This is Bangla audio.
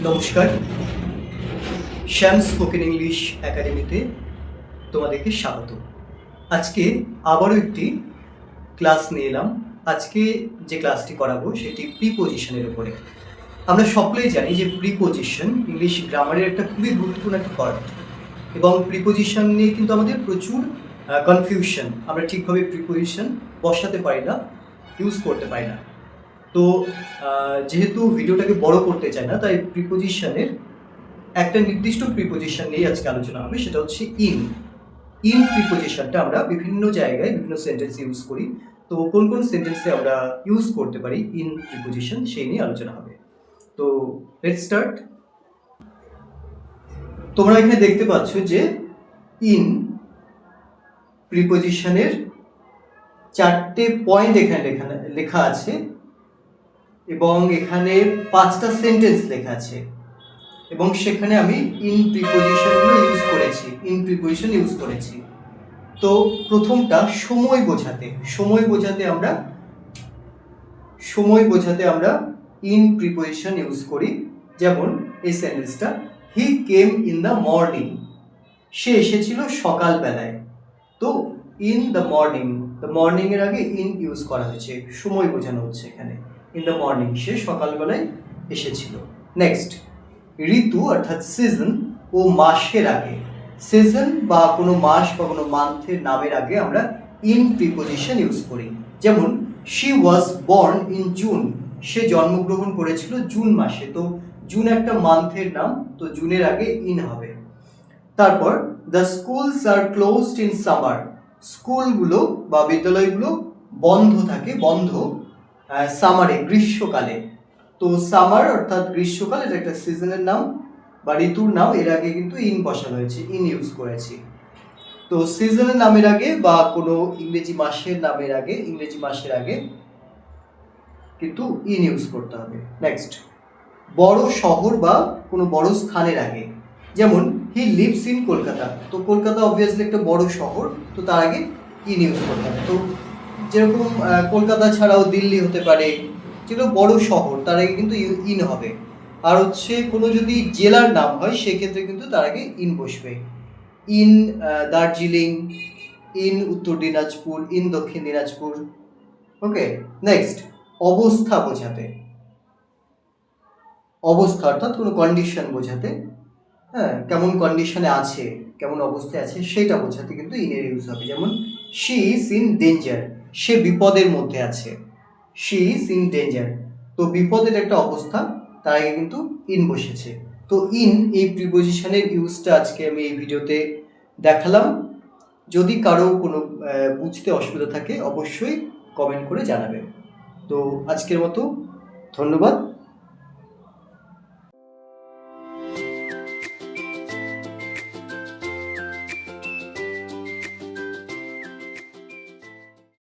নমস্কার, শ্যাম স্পোকেন ইংলিশ একাডেমিতে তোমাদেরকে স্বাগত। আজকে আবারও একটি ক্লাস নিয়ে এলাম। আজকে যে ক্লাসটি করাবো সেটি প্রিপোজিশনের উপরে। আমরা সকলেই জানি যে প্রিপোজিশন ইংলিশ গ্রামারের একটা খুবই গুরুত্বপূর্ণ একটা পার্ট, এবং প্রিপোজিশন নিয়ে কিন্তু আমাদের প্রচুর কনফিউশন। আমরা ঠিকভাবে প্রিপোজিশন বসাতে পারি না, ইউজ করতে পারি না। তো যেহেতু ভিডিওটাকে বড় করতে চাই না, তাই প্রিপোজিশনের একটা নির্দিষ্ট প্রিপোজিশন নিয়ে আজকে আলোচনা হবে, সেটা হচ্ছে ইন। ইন প্রিপোজিশনটা আমরা বিভিন্ন জায়গায় বিভিন্ন সেন্টেন্সে ইউজ করি। তো কোন কোন সেন্টেন্সে আমরা ইউজ করতে পারি ইন প্রিপোজিশন, সেই নিয়ে আলোচনা হবে। তো লেটস স্টার্ট। তোমরা এখানে দেখতে পাচ্ছ যে ইন প্রিপোজিশনের 4টে পয়েন্ট এখানে লেখা আছে, এবং এখানে 5টা সেন্টেন্স লেখা আছে, এবং সেখানে আমি ইন প্রিপোজিশনগুলো ইউজ করেছি। তো প্রথমটা সময় বোঝাতে আমরা ইন প্রিপোজিশন ইউজ করি। যেমন এই সেন্টেন্সটা, হি কেম ইন দ্য মর্নিং, সে এসেছিল সকালবেলায়। তো ইন দ্য মর্নিং এর আগে ইন ইউজ করা হয়েছে, সময় বোঝানো হচ্ছে এখানে। ইন দ্য মর্নিং, সে সকালবেলায় এসেছিল। নেক্সট, ঋতু অর্থাৎ সিজন ও মাসের আগে। সিজন বা কোনো মাস বা কোনো মান্থের নামের আগে আমরা ইন প্রিপোজিশন ইউজ করি। যেমন she was born in June, সে জন্মগ্রহণ করেছিল জুন মাসে। তো জুন একটা মান্থের নাম, তো জুনের আগে ইন হবে। তারপর the schools are closed in summer, স্কুলগুলো বা বিদ্যালয়গুলো বন্ধ সামারে, গ্রীষ্মকালে। তো সামার অর্থাৎ গ্রীষ্মকাল, এটা একটা সিজনের নাম বা ঋতুর নাম, এর আগে কিন্তু ইন বসানো হয়েছে, ইন ইউজ করেছি। তো সিজনের নামের আগে বা কোনো ইংরেজি মাসের আগে কিন্তু ইন ইউজ করতে হবে। নেক্সট, বড় শহর বা কোনো বড় স্থানের আগে। যেমন হি লিভস ইন কলকাতা, তো কলকাতা অবভিয়াসলি একটা বড় শহর, তো তার আগে ইন ইউজ করতে হবে। তো যেরকম কলকাতা ছাড়াও দিল্লি হতে পারে, যেগুলো বড় শহর, তার আগে কিন্তু ইন হবে। আর হচ্ছে কোনো যদি জেলার নাম হয় সেক্ষেত্রে কিন্তু তার আগে ইন বসবে। ইন দার্জিলিং, ইন উত্তর দিনাজপুর, ইন দক্ষিণ দিনাজপুর। ওকে। নেক্সট, অবস্থা অর্থাৎ কোনো কন্ডিশন বোঝাতে, হ্যাঁ, কেমন কন্ডিশনে আছে, কেমন অবস্থায় আছে সেটা বোঝাতে কিন্তু ইনের ইউজ হবে। যেমন শি ইজ ইন ডেঞ্জার, সে বিপদের মধ্যে আছে। শি ইজ ইন ডেঞ্জার, তো বিপদের একটা অবস্থা, তার আগে কিন্তু ইন বসেছে। তো ইন এই প্রিপোজিশনের ইউজটা আজকে আমি এই ভিডিওতে দেখালাম। যদি কারো কোনো বুঝতে অসুবিধা থাকে অবশ্যই কমেন্ট করে জানাবেন। তো আজকের মতো ধন্যবাদ।